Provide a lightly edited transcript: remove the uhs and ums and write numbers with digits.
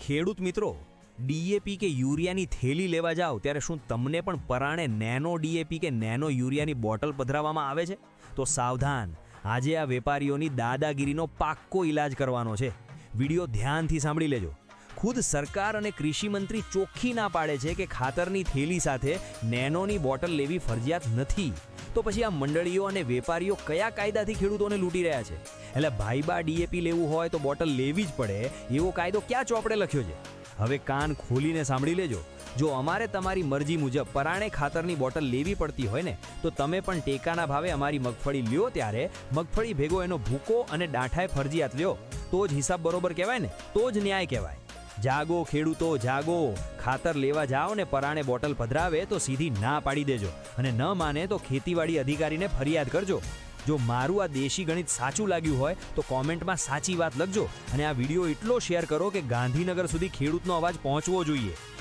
ખેડૂત મિત્રો, ડીએપી કે યુરિયાની થેલી લેવા જાઓ ત્યારે શું તમને પણ પરાણે નેનો ડીએપી કે નેનો યુરિયાની બોટલ પધરાવવામાં આવે છે? તો સાવધાન, આજે આ વેપારીઓની દાદાગીરીનો પાક્કો ઈલાજ કરવાનો છે. વિડિયો ધ્યાનથી સાંભળી લેજો. ખુદ સરકાર અને કૃષિ મંત્રી ચોખ્ખી ના પાડે છે કે ખાતરની થેલી સાથે નેનોની બોટલ લેવી ફરજિયાત નથી. તો પછી આ મંડળીઓ અને વેપારીઓ કયા કાયદાથી ખેડૂતોને લૂંટી રહ્યા છે? એટલે ભાઈબા ડીએપી લેવું હોય તો બોટલ લેવી જ પડે એવો કાયદો ક્યાં ચોપડે લખ્યો છે? હવે કાન ખોલીને સાંભળી લેજો. જો અમારે તમારી મરજી મુજબ પરાણે ખાતરની બોટલ લેવી પડતી હોય ને, તો તમે પણ ટેકાના ભાવે અમારી મગફળી લ્યો ત્યારે મગફળી ભેગો એનો ભૂકો અને ડાંઠાએ ફરજિયાત લ્યો. તો જ હિસાબ બરોબર કહેવાય ને, તો જ ન્યાય કહેવાય. જાગો ખેડૂતો, જાગો. ખાતર લેવા જાઓ ને પરાણે બોટલ પધરાવે તો સીધી ના પાડી દેજો, અને ન માને તો ખેતીવાડી અધિકારીને ફરિયાદ કરજો. જો મારું આ દેશી ગણિત સાચું લાગ્યું હોય તો કોમેન્ટમાં સાચી વાત લખજો, અને આ વિડીયો એટલો શેર કરો કે ગાંધીનગર સુધી ખેડૂતનો અવાજ પહોંચવો જોઈએ.